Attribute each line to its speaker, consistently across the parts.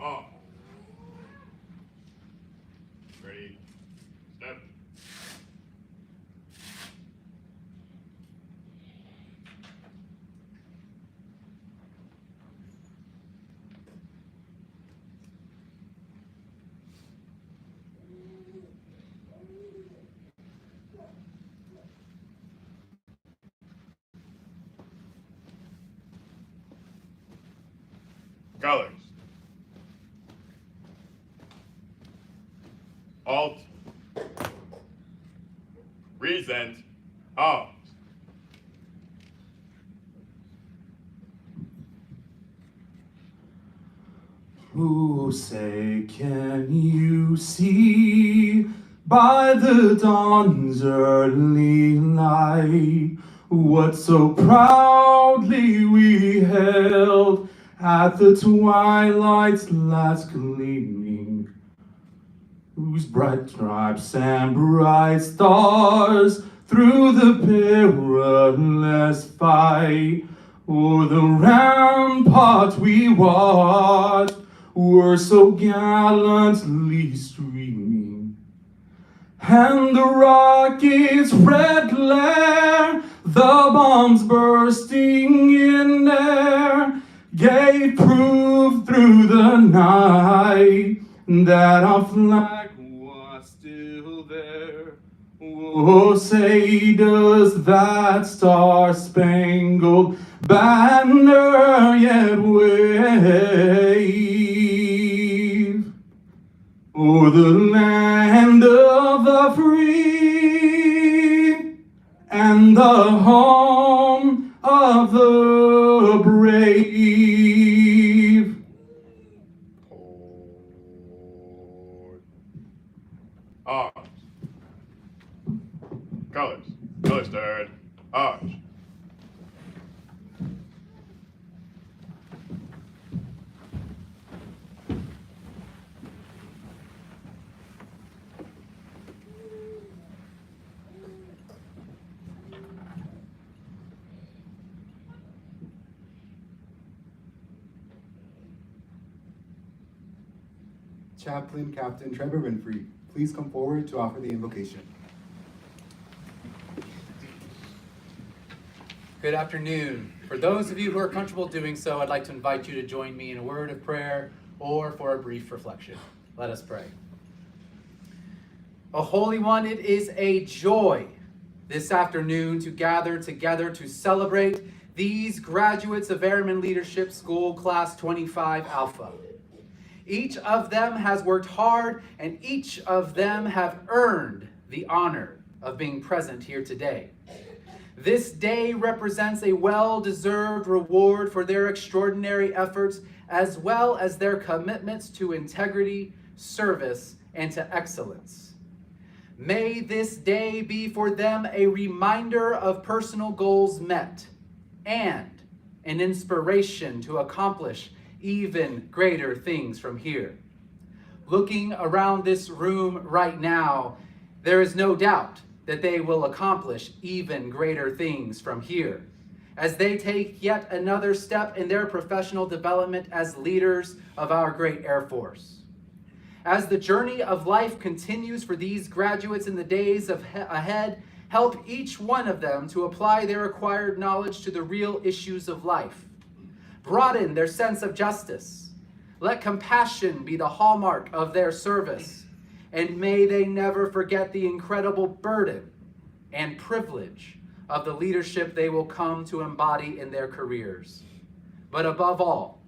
Speaker 1: off. Ready, step. Colors. Alt. Resent. Arms.
Speaker 2: Who say, can you see by the dawn's early light what so proudly we held at the twilight's last gleaming, whose bright stripes and bright stars through the perilous fight o'er the rampart we watched were so gallantly streaming, and the rocket's red glare, the bombs bursting in air, gave proof through the night that our flag was still there. Oh, say does that star-spangled banner yet wave o'er the land of the free and the home of the brave?
Speaker 1: Arms. Colors. Color stirred. Arch.
Speaker 3: Chaplain Captain Trevor Winfrey, please come forward to offer the invocation.
Speaker 4: Good afternoon. For those of you who are comfortable doing so, I'd like to invite you to join me in a word of prayer or for a brief reflection. Let us pray. O Holy One, it is a joy this afternoon to gather together to celebrate these graduates of Airman Leadership School Class 25 Alpha. Each of them has worked hard, and each of them have earned the honor of being present here today. This day represents a well-deserved reward for their extraordinary efforts, as well as their commitments to integrity, service, and to excellence. May this day be for them a reminder of personal goals met and an inspiration to accomplish even greater things from here. Looking around this room right now, there is no doubt that they will accomplish even greater things from here as they take yet another step in their professional development as leaders of our great Air Force. As the journey of life continues for these graduates in the days ahead, help each one of them to apply their acquired knowledge to the real issues of life. Broaden their sense of justice. Let compassion be the hallmark of their service. And may they never forget the incredible burden and privilege of the leadership they will come to embody in their careers. But above all,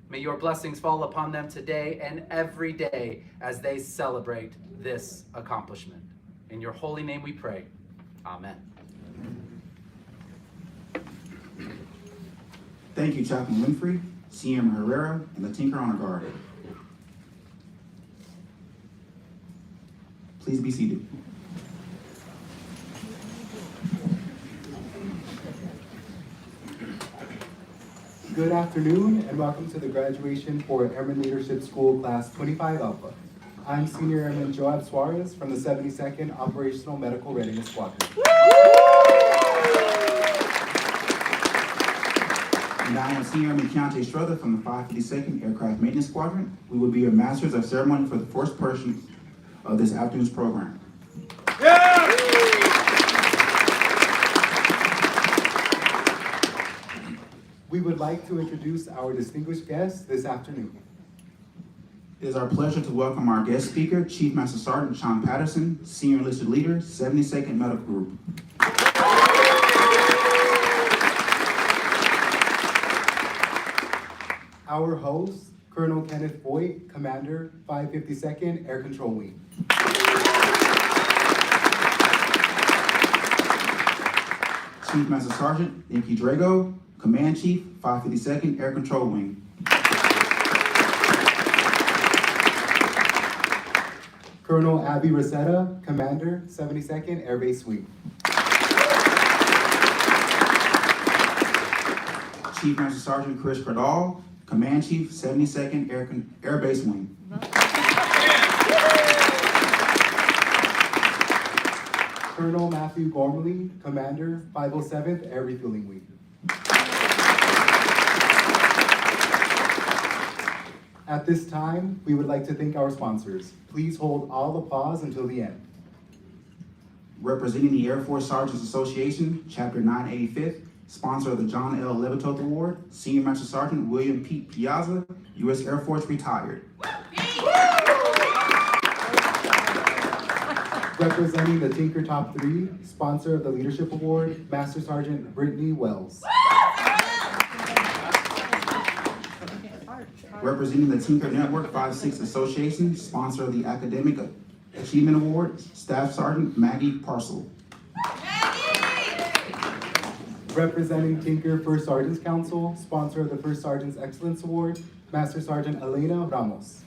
Speaker 4: may your blessings fall upon them today and every day as they celebrate this accomplishment. In your holy name we pray. Amen.
Speaker 5: Thank you, Chaplain Winfrey, CM Herrera, and the Tinker Honor Guard. Please be seated.
Speaker 3: Good afternoon and welcome to the graduation for Airman Leadership School Class 25 Alpha. I'm Senior Airman Joab Suarez from the 72nd Operational Medical Readiness Squadron.
Speaker 5: And I am Senior Airman Keontae Strother from the 552nd Aircraft Maintenance Squadron. We will be your masters of ceremony for the first portion of this afternoon's program.
Speaker 3: We would like to introduce our distinguished guests this afternoon.
Speaker 5: It is our pleasure to welcome our guest speaker, Chief Master Sergeant Sean Patterson, Senior Enlisted Leader, 72nd Medical Group.
Speaker 3: Our host, Colonel Kenneth Boyd, Commander, 552nd Air Control Wing.
Speaker 5: Chief Master Sergeant Nikki Drago, Command Chief, 552nd Air Control Wing.
Speaker 3: Colonel Abby Rosetta, Commander, 72nd Air Base Wing.
Speaker 5: Chief Master Sergeant Chris Cardall, Command Chief, 72nd Air Base Wing.
Speaker 3: Colonel Matthew Gormley, Commander, 507th Air Refueling Wing. At this time, we would like to thank our sponsors. Please hold all applause until the end.
Speaker 5: Representing the Air Force Sergeants Association, Chapter 985th, sponsor of the John L. Levitoth Award, Senior Master Sergeant William Pete Piazza, U.S. Air Force, retired.
Speaker 3: Representing the Tinker Top 3, sponsor of the Leadership Award, Master Sergeant Brittany Wells.
Speaker 5: Representing the Tinker Network 5-6 Association, sponsor of the Academic Achievement Award, Staff Sergeant Maggie Parcel.
Speaker 3: Representing Tinker First Sergeants Council, sponsor of the First Sergeants Excellence Award, Master Sergeant Elena Ramos.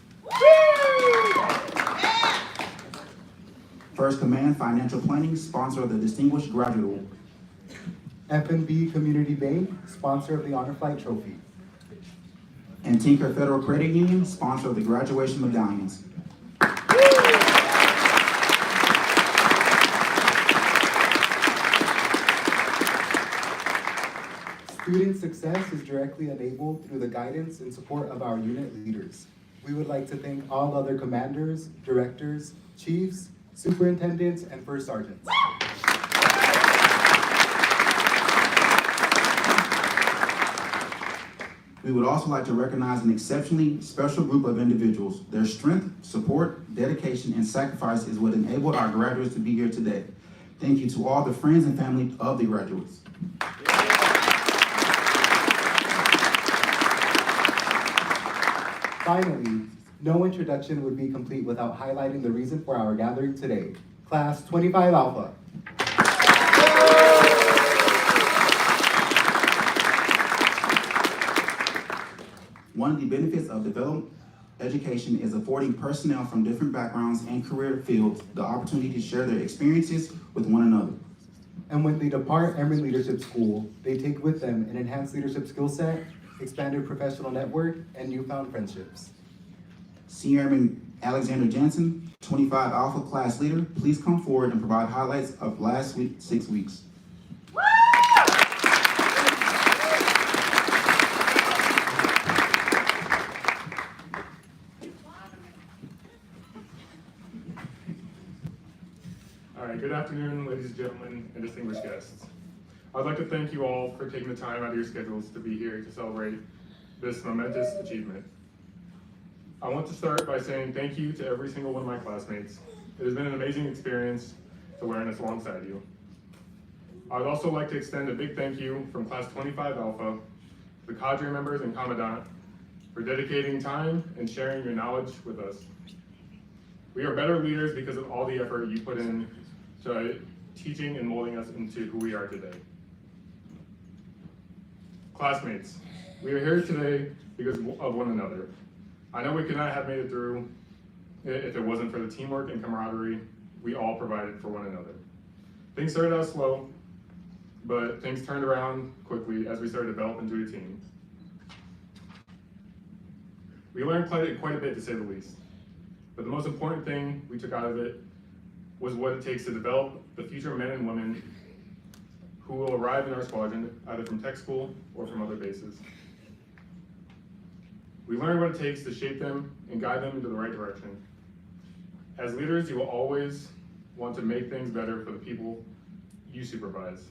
Speaker 5: First Command Financial Planning, sponsor of the Distinguished Graduate Award.
Speaker 3: F&B Community Bank, sponsor of the Honor Flight Trophy.
Speaker 5: And Tinker Federal Credit Union, sponsor of the Graduation Medallions.
Speaker 3: Student success is directly enabled through the guidance and support of our unit leaders. We would like to thank all other commanders, directors, chiefs, superintendents, and first sergeants.
Speaker 5: We would also like to recognize an exceptionally special group of individuals. Their strength, support, dedication, and sacrifice is what enabled our graduates to be here today. Thank you to all the friends and family of the graduates.
Speaker 3: Finally, no introduction would be complete without highlighting the reason for our gathering today. Class 25 Alpha.
Speaker 5: One of the benefits of development education is affording personnel from different backgrounds and career fields the opportunity to share their experiences with one another.
Speaker 3: And when they depart Airman Leadership School, they take with them an enhanced leadership skill set, expanded professional network, and newfound friendships.
Speaker 5: Senior Airman Alexander Jansen, 25 Alpha Class Leader, please come forward and provide highlights of last week, 6 weeks.
Speaker 6: Good afternoon, ladies and gentlemen, and distinguished guests. I'd like to thank you all for taking the time out of your schedules to be here to celebrate this momentous achievement. I want to start by saying thank you to every single one of my classmates. It has been an amazing experience to learn this alongside you. I would also like to extend a big thank you from Class 25 Alpha, the cadre members and Commandant, for dedicating time and sharing your knowledge with us. We are better leaders because of all the effort you put in to teaching and molding us into who we are today. Classmates, we are here today because of one another. I know we could not have made it through if it wasn't for the teamwork and camaraderie we all provided for one another. Things started out slow, but things turned around quickly as we started to develop into a team. We learned quite a bit, to say the least. But the most important thing we took out of it was what it takes to develop the future men and women who will arrive in our squadron either from tech school or from other bases. We learn what it takes to shape them and guide them into the right direction. As leaders, you will always want to make things better for the people you supervise.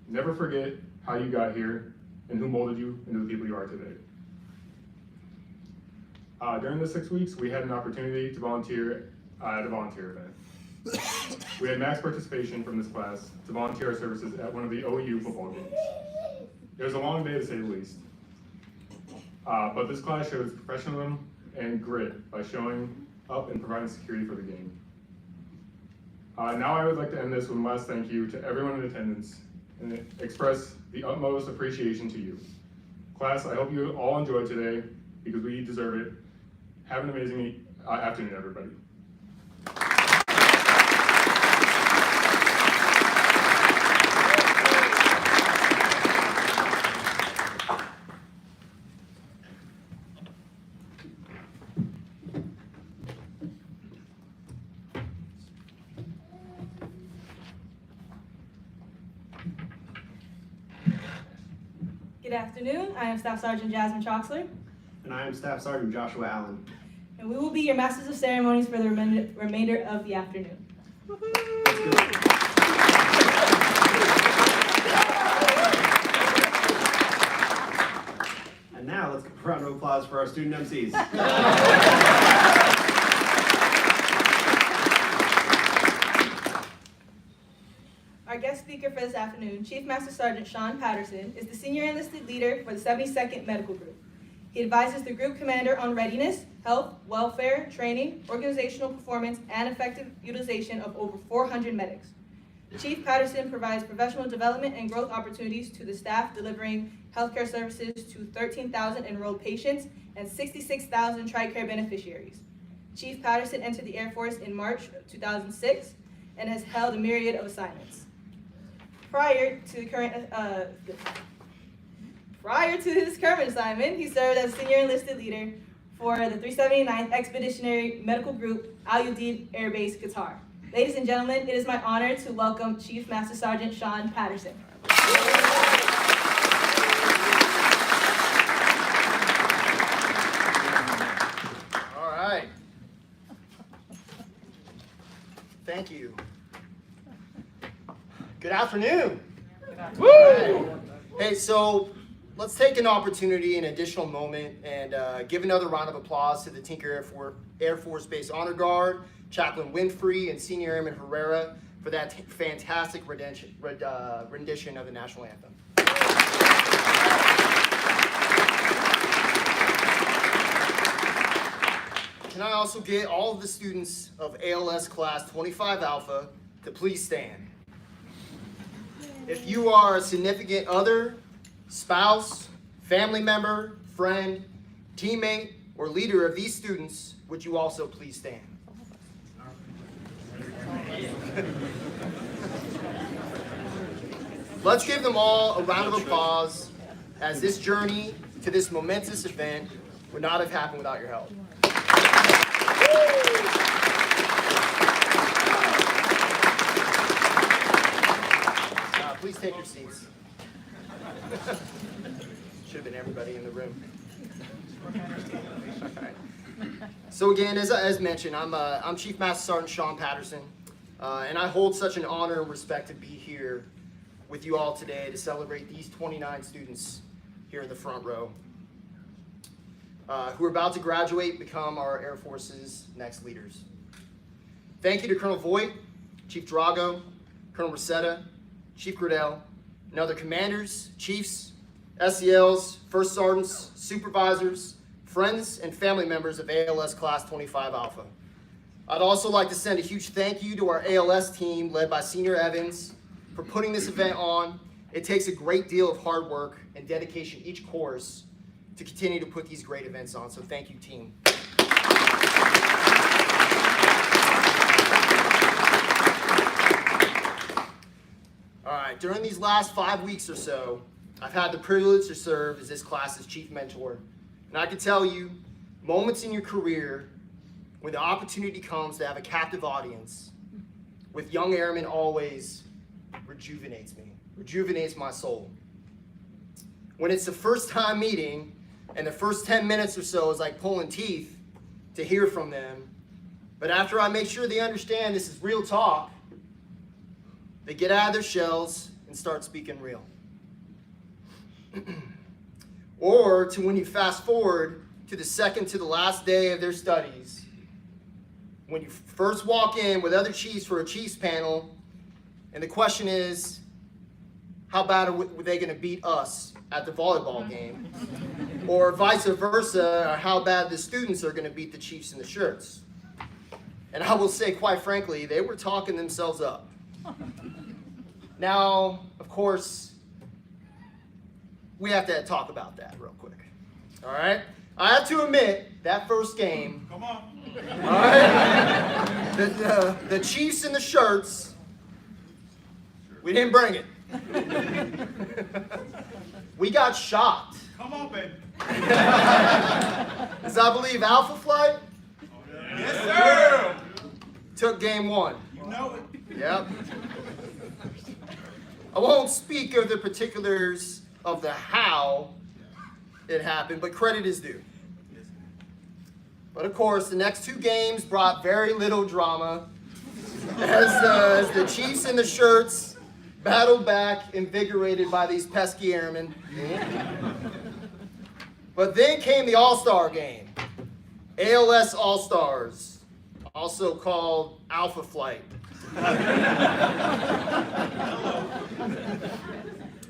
Speaker 6: Never forget how you got here and who molded you into the people you are today. During the 6 weeks, we had an opportunity to volunteer at a volunteer event. We had max participation from this class to volunteer our services at one of the OU football games. It was a long day to say the least. But this class shows professionalism and grit by showing up and providing security for the game. Now I would like to end this with one last thank you to everyone in attendance and express the utmost appreciation to you. Class, I hope you all enjoyed today because we deserve it. Have an amazing afternoon, everybody.
Speaker 7: Good afternoon. I am Staff Sergeant Jasmine Troxler,
Speaker 8: And I am Staff Sergeant Joshua Allen.
Speaker 7: and we will be your Masters of Ceremonies for the remainder of the afternoon.
Speaker 8: And now let's give a round of applause for our student MCs.
Speaker 7: Our guest speaker for this afternoon, Chief Master Sergeant Sean Patterson, is the Senior Enlisted Leader for the 72nd Medical Group. He advises the group commander on readiness, health, welfare, training, organizational performance, and effective utilization of over 400 medics. Chief Patterson provides professional development and growth opportunities to the staff, delivering healthcare services to 13,000 enrolled patients and 66,000 TRICARE beneficiaries. Chief Patterson entered the Air Force in March 2006 and has held a myriad of assignments. Prior to his current assignment, he served as Senior Enlisted Leader for the 379th Expeditionary Medical Group, Al Udeid Air Base, Qatar. Ladies and gentlemen, it is my honor to welcome Chief Master Sergeant Sean Patterson.
Speaker 9: All right. Thank you. Good afternoon. Woo! Hey, so let's take an opportunity, an additional moment, and give another round of applause to the Tinker Air Force Base Honor Guard, Chaplain Winfrey, and Senior Airman Herrera for that fantastic rendition of the national anthem. Can I also get all of the students of ALS Class 25 Alpha to please stand? If you are a significant other, spouse, family member, friend, teammate, or leader of these students, would you also please stand? Let's give them all a round of applause, as this journey to this momentous event would not have happened without your help. Please take your seats. Should have been everybody in the room. Right. So again, as mentioned, I'm Chief Master Sergeant Sean Patterson, and I hold such an honor and respect to be here with you all today to celebrate these 29 students here in the front row who are about to graduate and become our Air Force's next leaders. Thank you to Colonel Voigt, Chief Drago, Colonel Rosetta, Chief Gradell, and other commanders, chiefs, SELs, first sergeants, supervisors, friends, and family members of ALS Class 25 Alpha. I'd also like to send a huge thank you to our ALS team led by Senior Evans for putting this event on. It takes a great deal of hard work and dedication each course to continue to put these great events on, so thank you, team. All right, during these last 5 weeks or so, I've had the privilege to serve as this class's chief mentor. And I can tell you, moments in your career when the opportunity comes to have a captive audience with young airmen always rejuvenates me. rejuvenates my soul. When it's the first time meeting and the first 10 minutes or so is like pulling teeth to hear from them, but after I make sure they understand this is real talk, they get out of their shells and start speaking real. Or to when you fast forward to the second to the last day of their studies, when you first walk in with other Chiefs for a Chiefs panel, and the question is, how bad are they going to beat us at the volleyball game? Or vice versa, or how bad the students are going to beat the Chiefs in the shirts? And I will say, quite frankly, they were talking themselves up. Now, of course, we have to talk about that real quick. All right? I have to admit, that first game,
Speaker 1: Come on.
Speaker 9: all right, the Chiefs in the shirts, we didn't bring it. We got shocked.
Speaker 1: Come on, baby.
Speaker 9: As I believe Alpha Flight
Speaker 1: Yes, sir.
Speaker 9: took game one.
Speaker 1: You know it.
Speaker 9: Yep. I won't speak of the particulars of the how it happened, but credit is due. But of course, the next two games brought very little drama as the Chiefs in the shirts battled back, invigorated by these pesky airmen. But then came the All-Star game. ALS All-Stars, also called Alpha Flight.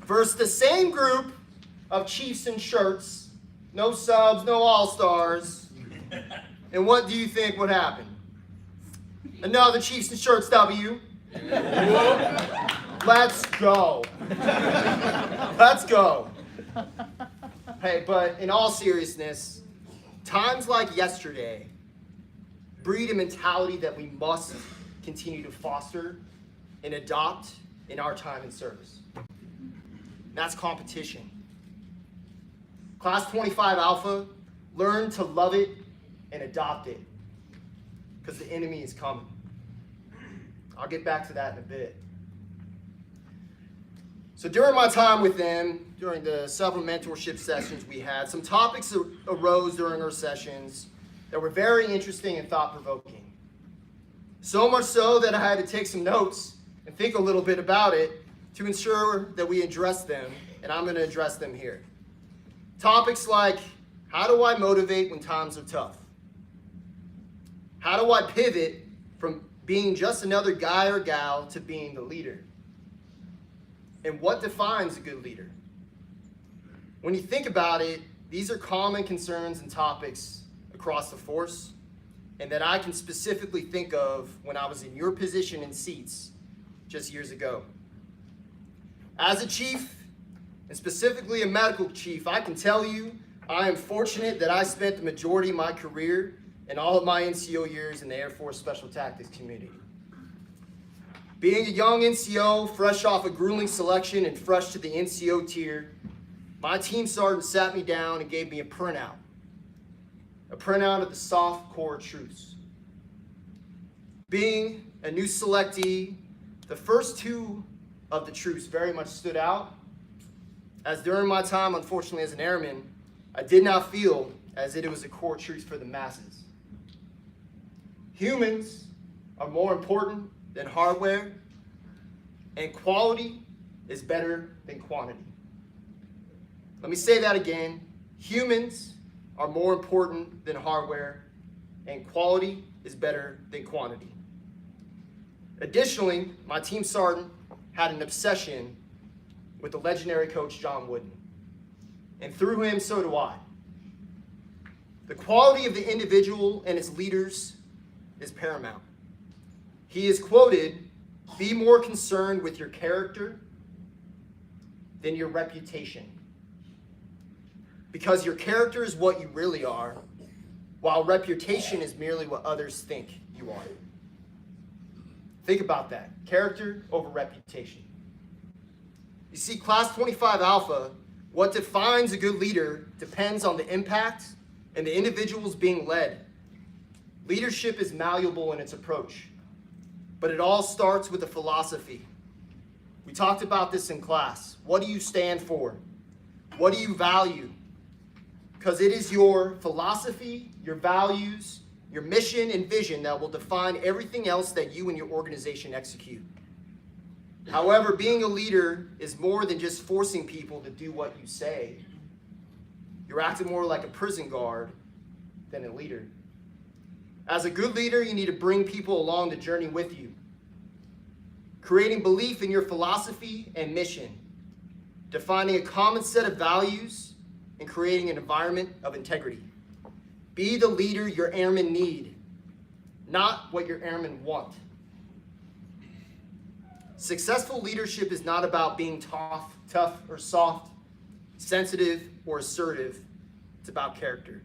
Speaker 9: Versus the same group of Chiefs in shirts, no subs, no All-Stars. And what do you think would happen? Another Chiefs in shirts W. Let's go. Let's go. Hey, but in all seriousness, times like yesterday breed a mentality that we must continue to foster and adopt in our time in service. That's competition. Class 25 Alpha, learn to love it and adopt it, because the enemy is coming. I'll get back to that in a bit. So during my time with them, during the several mentorship sessions we had, some topics arose during our sessions that were very interesting and thought-provoking. So much so that I had to take some notes and think a little bit about it to ensure that we address them, and I'm going to address them here. Topics like, how do I motivate when times are tough? How do I pivot from being just another guy or gal to being the leader? And what defines a good leader? When you think about it, these are common concerns and topics across the force, and that I can specifically think of when I was in your position in seats just years ago. As a chief, and specifically a medical chief, I can tell you I am fortunate that I spent the majority of my career and all of my NCO years in the Air Force Special Tactics community. Being a young NCO, fresh off a grueling selection and fresh to the NCO tier, my team sergeant sat me down and gave me a printout of the soft core truths. Being a new selectee, the first two of the truths very much stood out, as during my time, unfortunately, as an airman, I did not feel as if it was a core truth for the masses. Humans are more important than hardware, and quality is better than quantity. Let me say that again. Humans are more important than hardware, and quality is better than quantity. Additionally, my team sergeant had an obsession with the legendary coach John Wooden, and through him, so do I. The quality of the individual and its leaders is paramount. He is quoted, "Be more concerned with your character than your reputation." Because your character is what you really are, while reputation is merely what others think you are. Think about that. Character over reputation. You see, Class 25 Alpha, what defines a good leader depends on the impact and the individuals being led. Leadership is malleable in its approach, but it all starts with a philosophy. We talked about this in class. What do you stand for? What do you value? Because it is your philosophy, your values, your mission and vision that will define everything else that you and your organization execute. However, being a leader is more than just forcing people to do what you say. You're acting more like a prison guard than a leader. As a good leader, you need to bring people along the journey with you, creating belief in your philosophy and mission, defining a common set of values, and creating an environment of integrity. Be the leader your airmen need, not what your airmen want. Successful leadership is not about being tough or soft, sensitive or assertive. It's about character.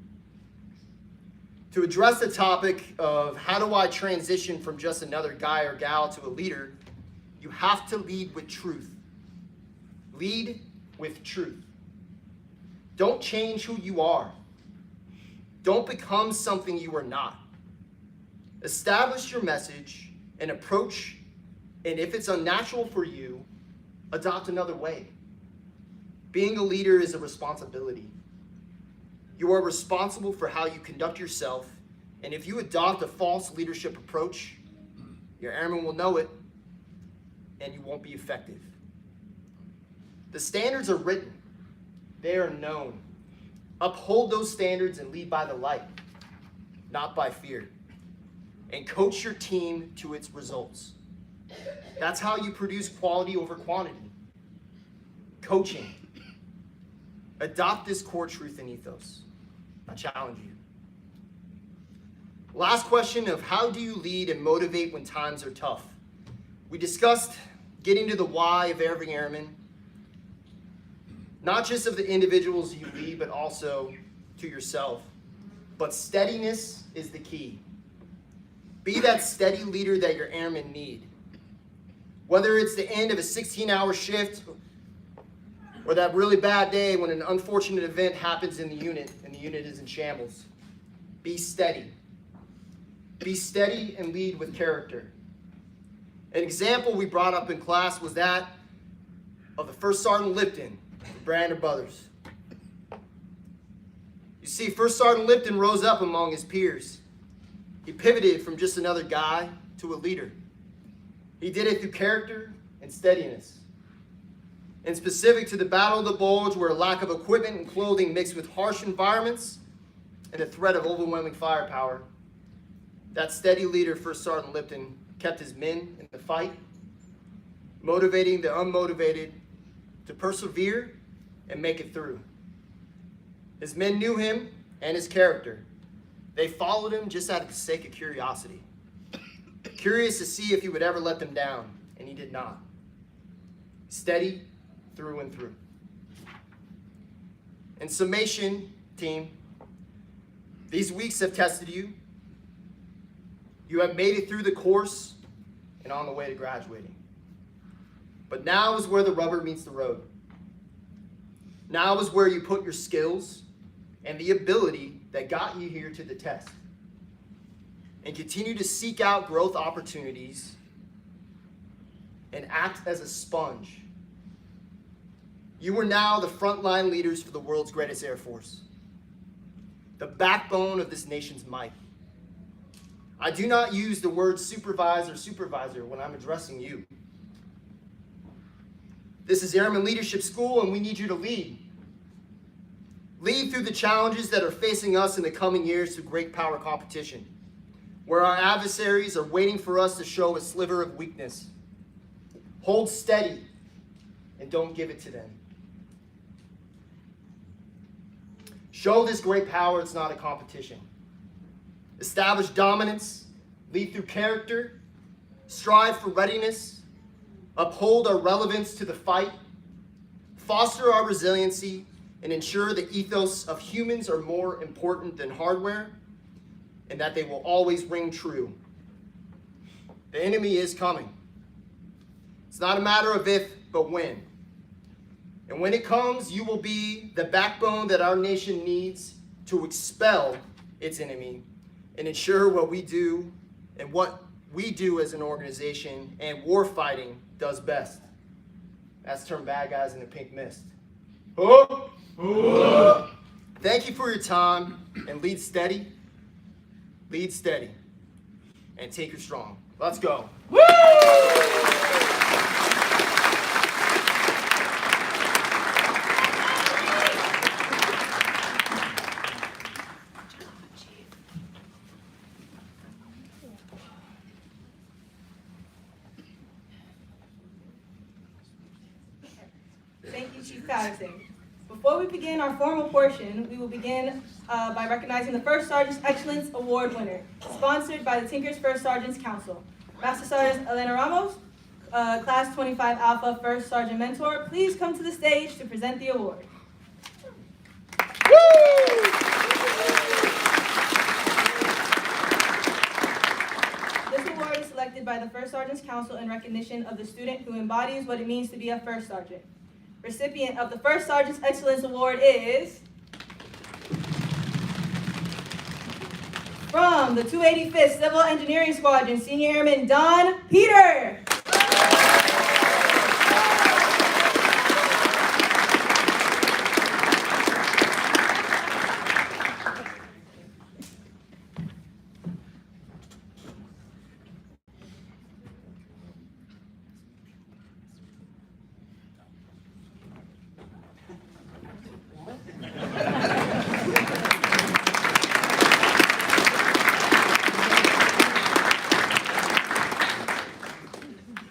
Speaker 9: To address the topic of how do I transition from just another guy or gal to a leader, you have to lead with truth. Lead with truth. Don't change who you are. Don't become something you are not. Establish your message and approach, and if it's unnatural for you, adopt another way. Being a leader is a responsibility. You are responsible for how you conduct yourself, and if you adopt a false leadership approach, your airmen will know it, and you won't be effective. The standards are written. They are known. Uphold those standards and lead by the light, not by fear. And coach your team to its results. That's how you produce quality over quantity. Coaching. Adopt this core truth and ethos. I challenge you. Last question of how do you lead and motivate when times are tough? We discussed getting to the why of every airman, not just of the individuals you lead, but also to yourself. But steadiness is the key. Be that steady leader that your airmen need. Whether it's the end of a 16-hour shift or that really bad day when an unfortunate event happens in the unit and the unit is in shambles. Be steady. Be steady and lead with character. An example we brought up in class was that of the First Sergeant Lipton, Brandon Brothers. You see, First Sergeant Lipton rose up among his peers. He pivoted from just another guy to a leader. He did it through character and steadiness. And specific to the Battle of the Bulge, where a lack of equipment and clothing mixed with harsh environments and the threat of overwhelming firepower, that steady leader, First Sergeant Lipton, kept his men in the fight, motivating the unmotivated to persevere and make it through. His men knew him and his character. They followed him just out of the sake of curiosity, curious to see if he would ever let them down, and he did not. Steady through and through. In summation, team, these weeks have tested you. You have made it through the course and on the way to graduating. But now is where the rubber meets the road. Now is where you put your skills and the ability that got you here to the test. And continue to seek out growth opportunities and act as a sponge. You are now the frontline leaders for the world's greatest Air Force, the backbone of this nation's might. I do not use the word supervisor when I'm addressing you. This is Airman Leadership School, and we need you to lead. Lead through the challenges that are facing us in the coming years through great power competition, where our adversaries are waiting for us to show a sliver of weakness. Hold steady and don't give it to them. Show this great power it's not a competition. Establish dominance, lead through character, strive for readiness, uphold our relevance to the fight, foster our resiliency, and ensure the ethos of humans are more important than hardware, and that they will always ring true. The enemy is coming. It's not a matter of if, but when. And when it comes, you will be the backbone that our nation needs to expel its enemy and ensure what we do and what we do as an organization and war fighting does best. That's the term bad guys in the pink mist.
Speaker 1: Oh.
Speaker 9: Thank you for your time, and lead steady, and tinker strong. Let's go.
Speaker 7: Thank you, Chief Patterson. Before we begin our formal portion, we will begin by recognizing the First Sergeant's Excellence Award winner, sponsored by the Tinker's First Sergeants Council. Master Sergeant Elena Ramos, Class 25 Alpha First Sergeant Mentor, please come to the stage to present the award. This award is selected by the First Sergeants Council in recognition of the student who embodies what it means to be a First Sergeant. Recipient of the First Sergeant's Excellence Award is from the 285th Civil Engineering Squadron, Senior Airman Don Peter.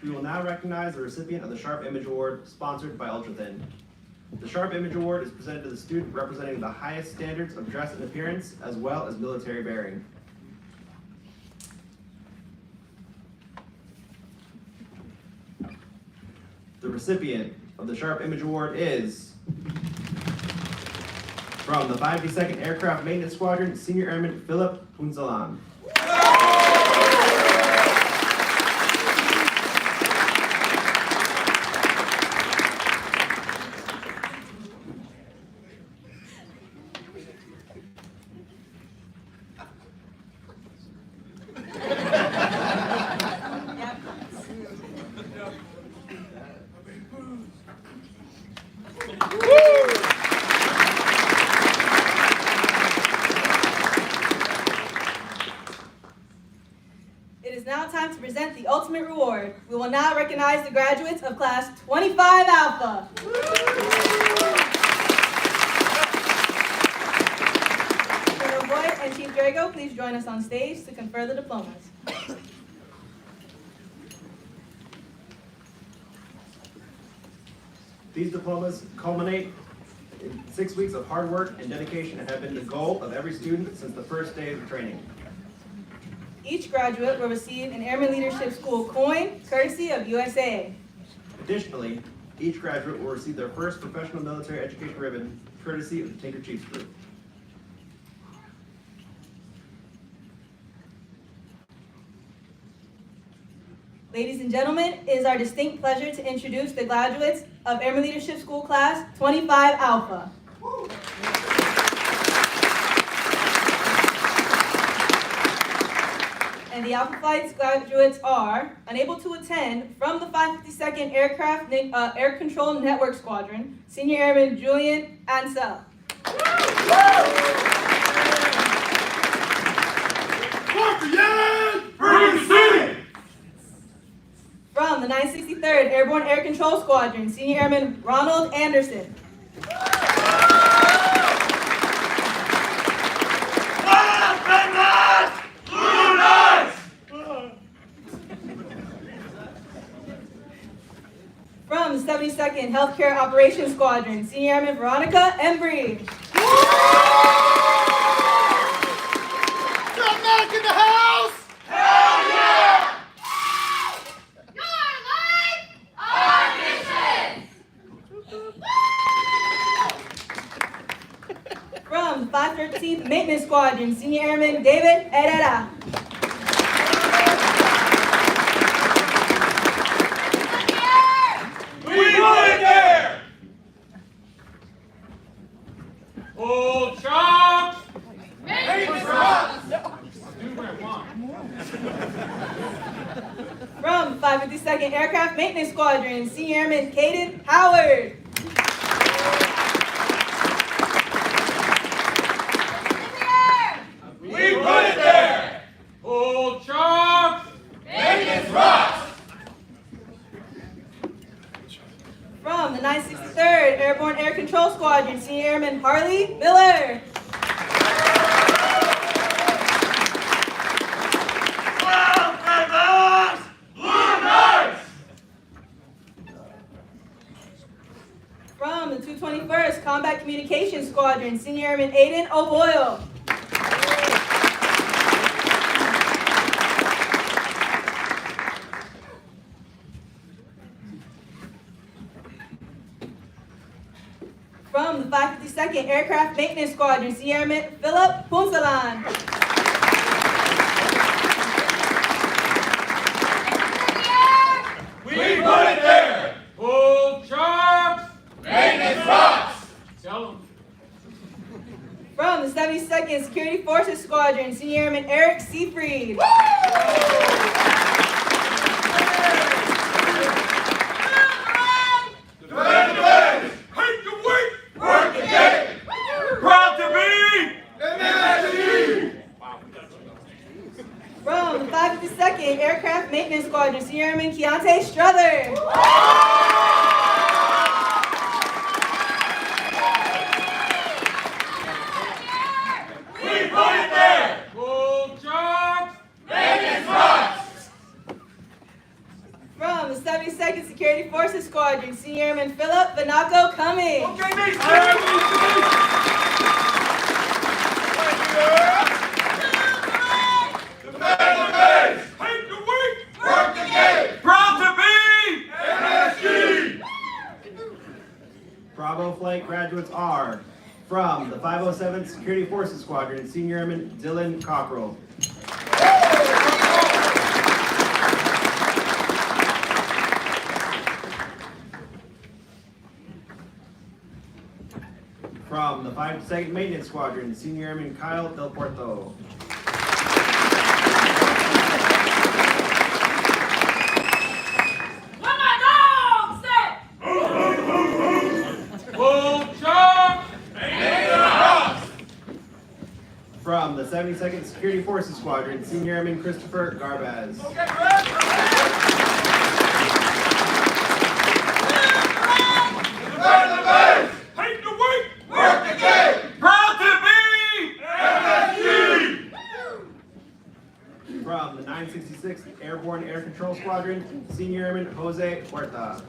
Speaker 8: We will now recognize the recipient of the Sharp Image Award, sponsored by Ultrathin. The Sharp Image Award is presented to the student representing the highest standards of dress and appearance, as well as military bearing. The recipient of the Sharp Image Award is from the 52nd Aircraft Maintenance Squadron, Senior Airman Philip Unzalan.
Speaker 7: It is now time to present the ultimate reward. We will now recognize the graduates of Class 25 Alpha. Colonel Boyd and Chief Drago, please join us on stage to confer the diplomas.
Speaker 8: These diplomas culminate in 6 weeks of hard work and dedication and have been the goal of every student since the first day of training.
Speaker 7: Each graduate will receive an Airman Leadership School coin, courtesy of USAA.
Speaker 8: Additionally, each graduate will receive their first professional military education ribbon, courtesy of the Tinker Chiefs Group.
Speaker 7: Ladies and gentlemen, it is our distinct pleasure to introduce the graduates of Airman Leadership School Class 25 Alpha. And the Alpha Flights graduates are unable to attend from the 552nd Aircraft Air Control Network Squadron, Senior Airman Julian Ansel. From the 963rd Airborne Air Control Squadron, Senior Airman Ronald Anderson. From the 72nd Healthcare Operations Squadron, Senior Airman Veronica Embry.
Speaker 9: Medic in the house! Hell yeah!
Speaker 7: From the 513th Maintenance Squadron, Senior Airman David Herrera.
Speaker 1: We want it there! Old chops!
Speaker 7: From 552nd Aircraft Maintenance Squadron, Senior Airman Caden Howard.
Speaker 1: We put it there. Old chalk. Maintenance rocks.
Speaker 7: From the 963rd Airborne Air Control Squadron, Senior Airman Harley Miller. From the 221st Combat Communications Squadron, Senior Airman Aiden O'Boyle. From the 552nd Aircraft Maintenance Squadron, Senior Airman Philip Punsalan.
Speaker 1: We put it there. Old chalk. Maintenance rocks. Tell them.
Speaker 7: From the 72nd Security Forces Squadron, Senior Airman Eric Seafried.
Speaker 1: Defend the base. Hate the weak. Work the game. Proud to be. MSG.
Speaker 7: From the 552nd Aircraft Maintenance Squadron, Senior Airman Keontae Strother.
Speaker 1: We put it there. Old chalk. Maintenance rocks.
Speaker 7: From the 72nd Security Forces Squadron, Senior Airman Philip Vanaco Cummings.
Speaker 1: Okay, me. Defend the base. Hate the weak. Work the game. Proud to be. MSG.
Speaker 8: Bravo Flight graduates are from the 507th Security Forces Squadron, Senior Airman Dylan Cockrell. From the 502nd Maintenance Squadron, Senior Airman Kyle Del Porto.
Speaker 1: Old chalk. Maintenance rocks.
Speaker 8: From the 72nd Security Forces Squadron, Senior Airman Christopher Garbaz.
Speaker 1: Defend the base. Hate the weak. Work the game. Proud to be. MSG.
Speaker 8: From the 966th Airborne Air Control Squadron, Senior Airman Jose Huerta.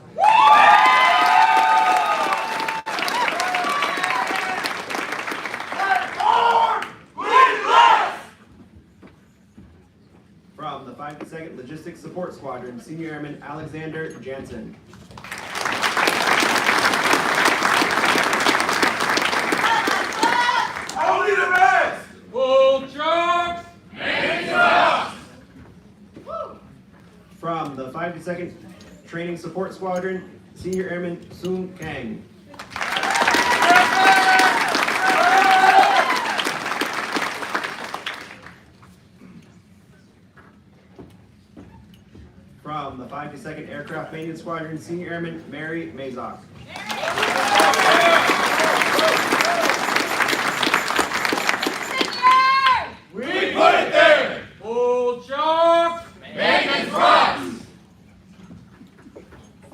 Speaker 8: From the 52nd Logistics Support Squadron, Senior Airman Alexander Jansen.
Speaker 1: Only the best. Old chalk. Maintenance rocks.
Speaker 8: From the 52nd Training Support Squadron, Senior Airman Sung Kang. From the 52nd Aircraft Maintenance Squadron, Senior Airman Mary Mazok.
Speaker 1: We put it there. Old chalk. Maintenance rocks.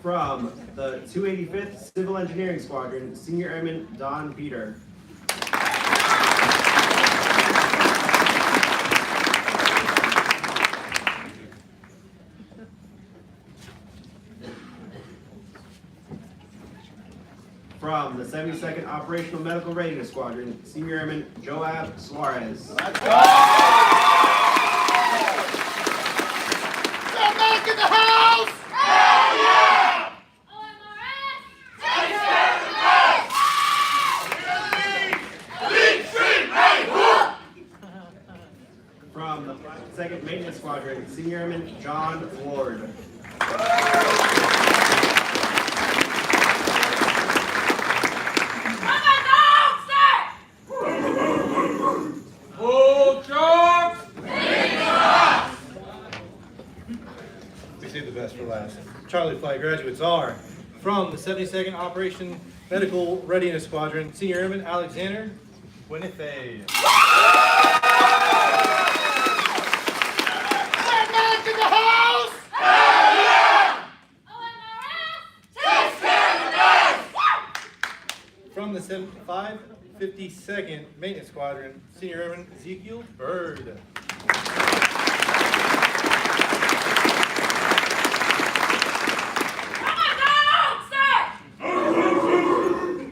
Speaker 8: From the 285th Civil Engineering Squadron, Senior Airman Don Peter. From the 72nd Operational Medical Readiness Squadron, Senior Airman Joab Suarez. From the 2nd Maintenance Squadron, Senior Airman John Ward.
Speaker 1: Old chalk.
Speaker 10: Charlie Flight graduates are from the 72nd Operation Medical Readiness Squadron, Senior Airman Alexander Winnifay. From the 552nd Maintenance Squadron, Senior Airman Ezekiel Bird.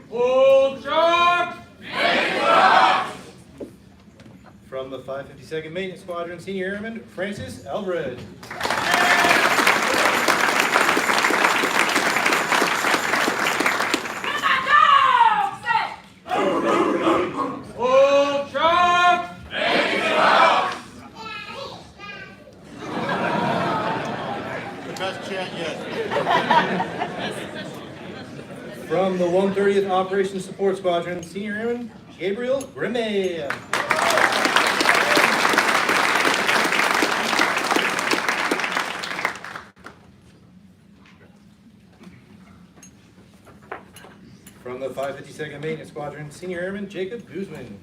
Speaker 1: Full charge!
Speaker 10: From the 552nd Maintenance Squadron, Senior Airman Francis Elbred.
Speaker 1: Full charge!
Speaker 10: The best chant yet. From the 130th Operations Support Squadron, Senior Airman Gabriel Grimme. From the 552nd Maintenance Squadron, Senior Airman Jacob Guzman.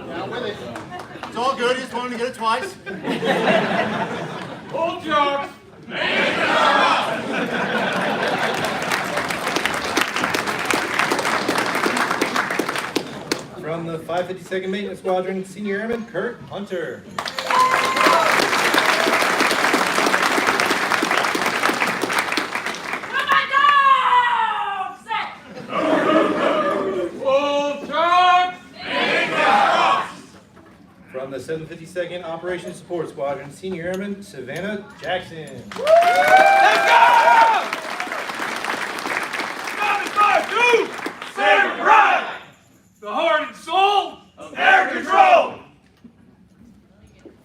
Speaker 9: Down with it. It's all good. He just wanted to get it twice.
Speaker 1: Full charge!
Speaker 10: From the 552nd Maintenance Squadron, Senior Airman Kurt Hunter.
Speaker 1: Full charge!
Speaker 10: From the 752nd Operations Support Squadron, Senior Airman Savannah Jackson.
Speaker 1: Let's go! 95-2! Saber Pride! The heart and soul of air control!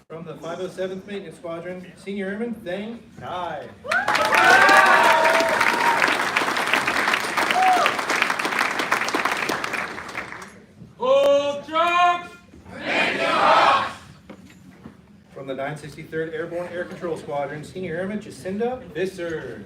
Speaker 10: From the 507th Maintenance Squadron, Senior Airman Thang Kai.
Speaker 1: Full charge!
Speaker 10: From the 963rd Airborne Air Control Squadron, Senior Airman Jacinda Visser.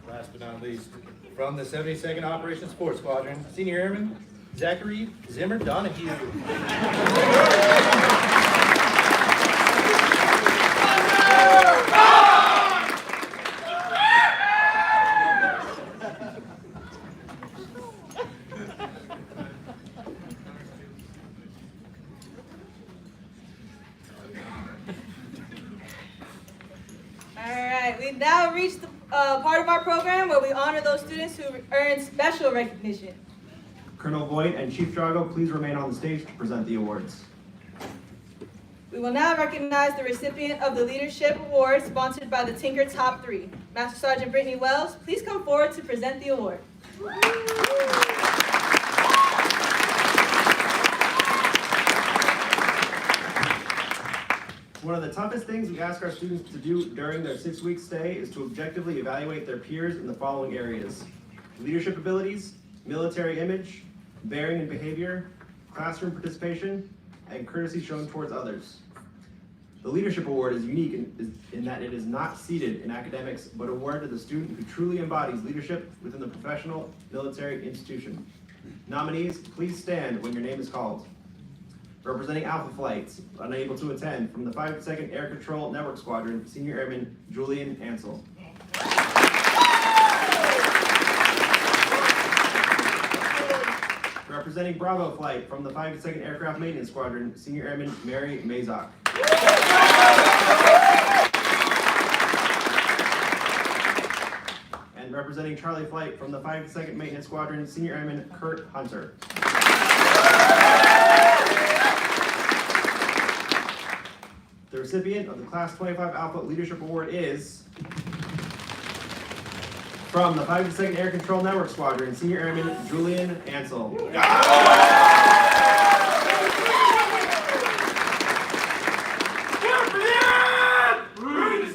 Speaker 10: Last but not least, from the 72nd Operations Support Squadron, Senior Airman Zachary Zimmer Donahue.
Speaker 7: All right, we've now reached the part of our program where we honor those students who earn special recognition.
Speaker 8: Colonel Voigt and Chief Drago, please remain on the stage to present the awards.
Speaker 7: We will now recognize the recipient of the Leadership Award sponsored by the Tinker Top 3. Master Sergeant Brittany Wells, please come forward to present the award.
Speaker 8: One of the toughest things we ask our students to do during their 6-week stay is to objectively evaluate their peers in the following areas: leadership abilities, military image, bearing and behavior, classroom participation, and courtesy shown towards others. The Leadership Award is unique in that it is not seated in academics, but awarded to the student who truly embodies leadership within the professional military institution. Nominees, please stand when your name is called. Representing Alpha Flights, unable to attend, from the 52nd Air Control Network Squadron, Senior Airman Julian Ansel. Representing Bravo Flight, from the 52nd Aircraft Maintenance Squadron, Senior Airman Mary Mazak. And representing Charlie Flight, from the 52nd Maintenance Squadron, Senior Airman Kurt Hunter. The recipient of the Class 25 Alpha Leadership Award is from the 52nd Air Control Network Squadron, Senior Airman Julian Ansel.
Speaker 1: Ready to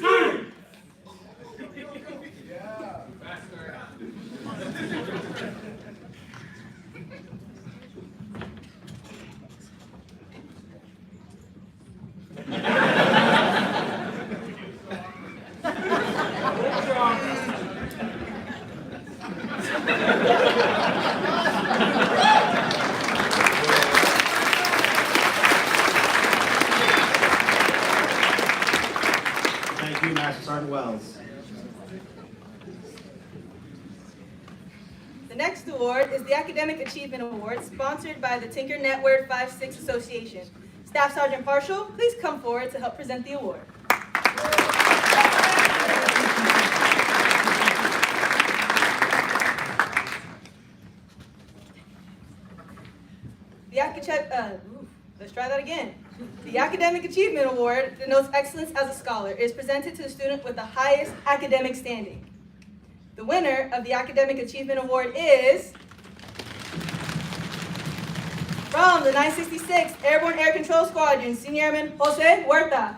Speaker 8: Wells.
Speaker 7: The next award is the Academic Achievement Award, sponsored by the Tinker Network 5-6 Association. Staff Sergeant Marshall, please come forward to help present the award. Let's try that again. The Academic Achievement Award denotes excellence as a scholar. It is presented to the student with the highest academic standing. The winner of the Academic Achievement Award is from the 966th Airborne Air Control Squadron, Senior Airman Jose Huerta.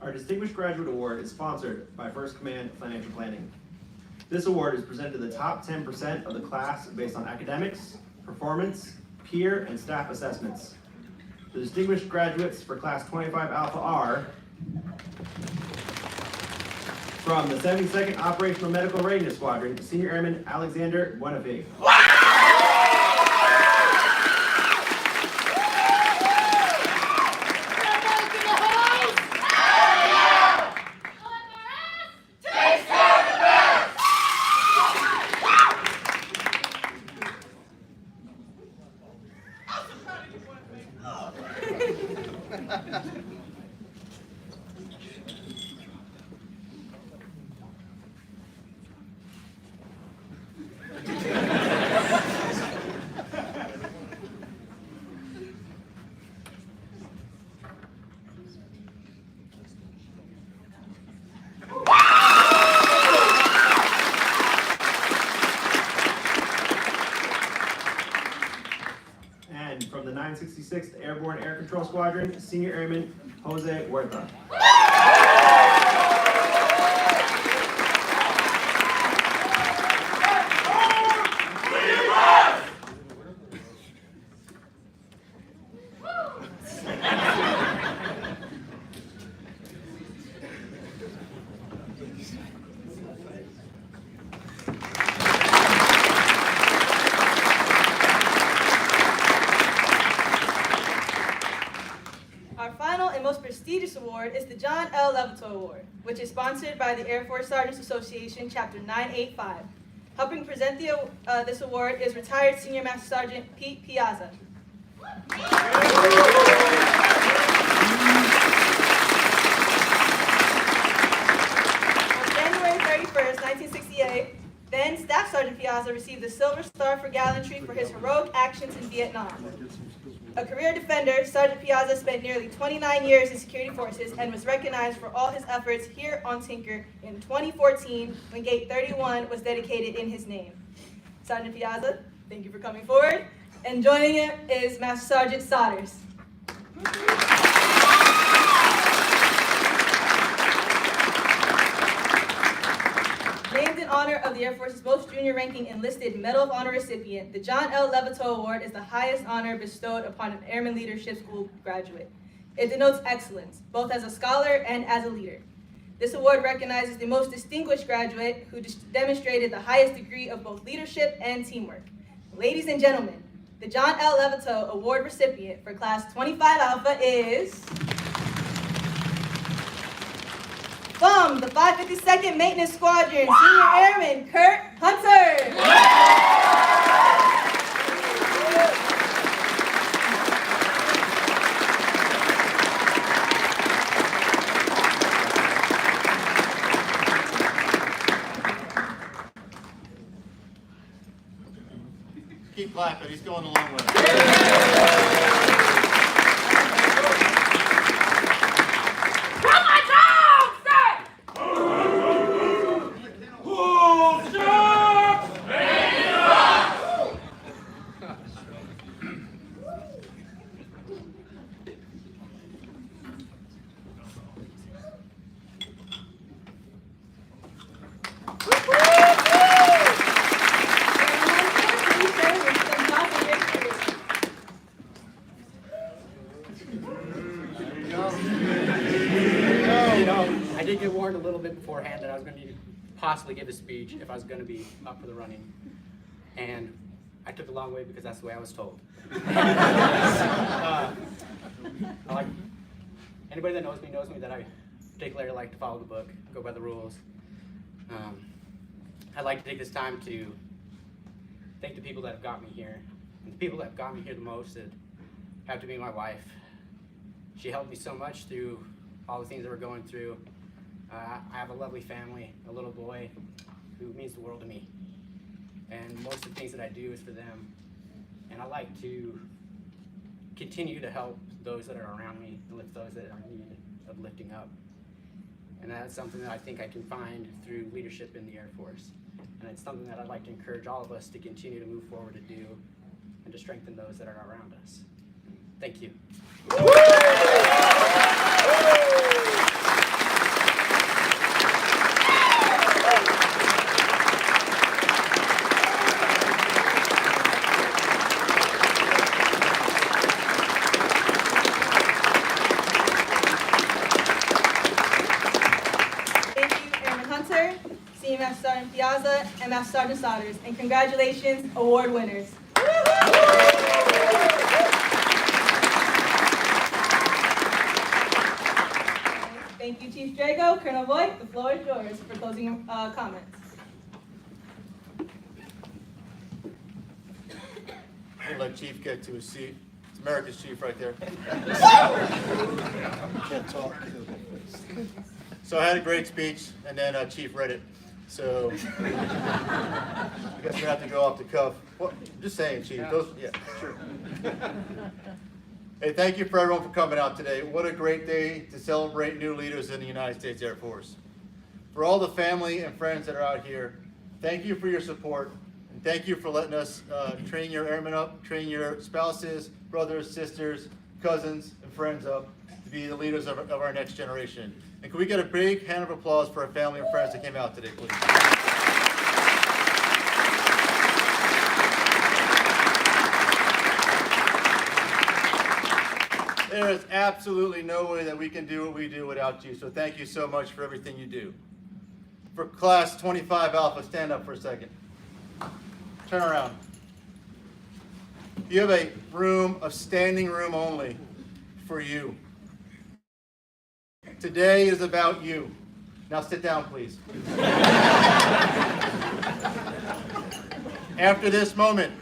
Speaker 8: Our Distinguished Graduate Award is sponsored by First Command Financial Planning. This award is presented to the top 10% of the class based on academics, performance, peer, and staff assessments. The distinguished graduates for Class 25 Alpha are from the 72nd Operational Medical Readiness Squadron, Senior Airman Alexander Buenafig. And from the 966th Airborne Air Control Squadron, Senior Airman Jose Huerta.
Speaker 7: Our final and most prestigious award is the John L. Levitt Award, which is sponsored by the Air Force Sergeants Association, Chapter 985. Helping present this award is retired Senior Master Sergeant Pete Piazza. On January 31st, 1968, then Staff Sergeant Piazza received the Silver Star for gallantry for his heroic actions in Vietnam. A career defender, Sergeant Piazza spent nearly 29 years in security forces and was recognized for all his efforts here on Tinker in 2014 when Gate 31 was dedicated in his name. Sergeant Piazza, thank you for coming forward. And joining him is Master Sergeant Sodders. Named in honor of the Air Force's most junior-ranking enlisted Medal of Honor recipient, the John L. Levitt Award is the highest honor bestowed upon an Airman Leadership School graduate. It denotes excellence, both as a scholar and as a leader. This award recognizes the most distinguished graduate who demonstrated the highest degree of both leadership and teamwork. Ladies and gentlemen, the John L. Levitt Award recipient for Class 25 Alpha is from the 552nd Maintenance Squadron, Senior Airman Kurt Hunter.
Speaker 11: Keep clapping, he's going a long way.
Speaker 12: did get warned a little bit beforehand that I was going to possibly give a speech if I was going to be up for the running. And I took the long way because that's the way I was told. Anybody that knows me that I particularly like to follow the book, go by the rules. I'd like to take this time to thank the people that have got me here. And the people that have got me here the most that have to be my wife. She helped me so much through all the things that we're going through. I have a lovely family, a little boy who means the world to me. And most of the things that I do is for them. And I like to continue to help those that are around me and lift those that are in need of lifting up. And that's something that I think I can find through leadership in the Air Force. And it's something that I'd like to encourage all of us to continue to move forward to do and to strengthen those that are around us. Thank you.
Speaker 7: Senior Master Sergeant Piazza, and Master Sergeant Sodders. And congratulations, award winners. Thank you, Chief Drago. Colonel Voigt, the floor is yours for closing comments.
Speaker 11: We'll let Chief get to his seat. It's America's Chief right there. Can't talk. So I had a great speech, and then Chief read it. So I guess we have to go off the cuff. Well, I'm just saying, Chief. Yeah, sure. Hey, thank you for everyone for coming out today. What a great day to celebrate new leaders in the United States Air Force. For all the family and friends that are out here, thank you for your support, and thank you for letting us train your airmen up, train your spouses, brothers, sisters, cousins, and friends up to be the leaders of our next generation. And can we get a big hand of applause for our family and friends that came out today, please? There is absolutely no way that we can do what we do without you, so thank you so much for everything you do. For Class 25 Alpha, stand up for a second. Turn around. You have a room, a standing room only for you. Today is about you. Now sit down, please. After this moment,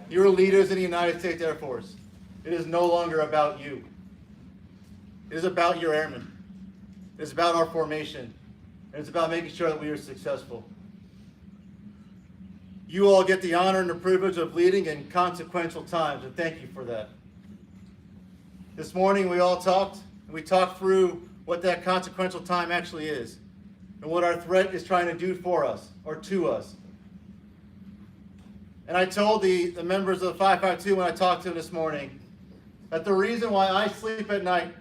Speaker 11: you're leaders in the United States Air Force. It is no longer about you. It is about your airmen. It is about our formation. And it's about making sure that we are successful. You all get the honor and the privilege of leading in consequential times, and thank you for that. This morning we all talked, and we talked through what that consequential time actually is, and what our threat is trying to do for us, or to us. And I told the members of the 552 when I talked to them this morning, that the reason why I sleep at night,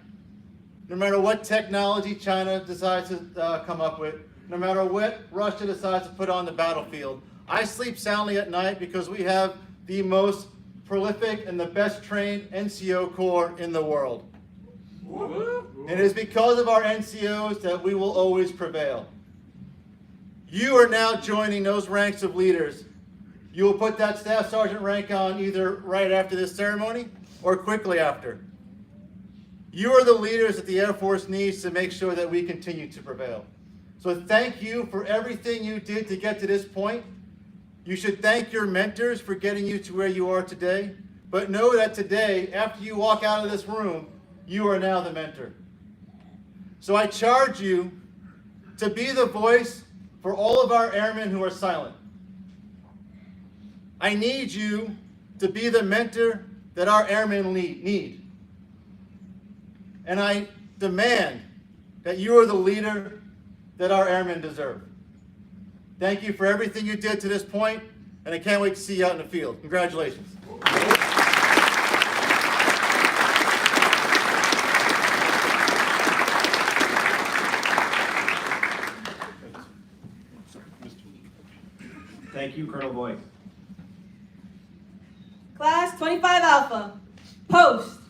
Speaker 11: no matter what technology China decides to come up with, no matter what Russia decides to put on the battlefield, I sleep soundly at night because we have the most prolific and the best trained NCO Corps in the world. And it is because of our NCOs that we will always prevail. You are now joining those ranks of leaders. You will put that staff sergeant rank on either right after this ceremony or quickly after. You are the leaders that the Air Force needs to make sure that we continue to prevail. So thank you for everything you did to get to this point. You should thank your mentors for getting you to where you are today. But know that today, after you walk out of this room, you are now the mentor. So I charge you to be the voice for all of our airmen who are silent. I need you to be the mentor that our airmen need. And I demand that you are the leader that our airmen deserve. Thank you for everything you did to this point, and I can't wait to see you out in the field. Congratulations.
Speaker 8: Thank you, Colonel Voigt.
Speaker 7: Class 25 Alpha, post.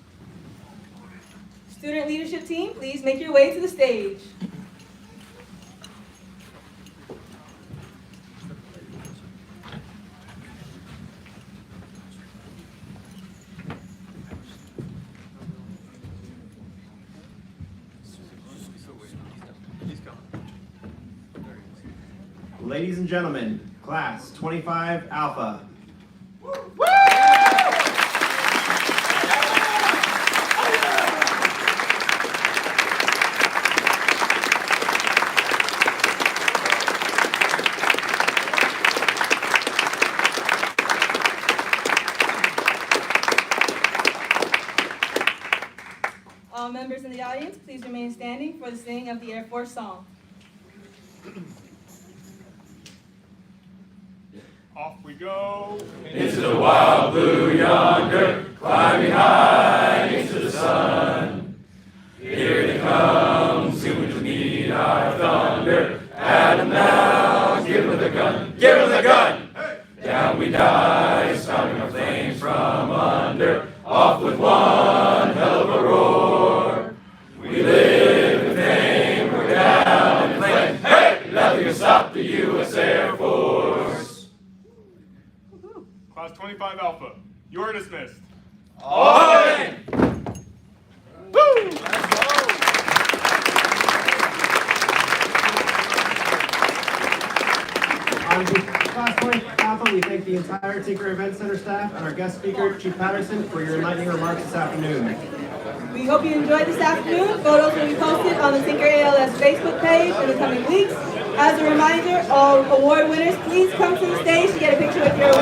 Speaker 7: Student leadership team, please make your way to the stage.
Speaker 8: Ladies and gentlemen, Class 25 Alpha.
Speaker 7: All members in the audience, please remain standing for the singing of the Air Force song.
Speaker 6: Off we go.
Speaker 1: Into the wild blue yonder, climbing high into the sun. Here they come, soon to meet our thunder. At 'em now, give 'em the gun, give 'em the gun. Down we die, starting our flames from under. Off with one hell of a roar. We live in fame, we're down in flame. Hey, nothing can stop the U.S. Air Force.
Speaker 6: Class 25 Alpha, you are dismissed.
Speaker 1: All in.
Speaker 8: On to Class 20 Alpha, we thank the entire Tinker Event Center staff and our guest speaker, Chief Patterson, for your enlightening remarks this afternoon.
Speaker 7: We hope you enjoyed this afternoon. Photos will be posted on the Tinker ALS Facebook page in the coming weeks. As a reminder, all award winners, please come to the stage to get a picture with your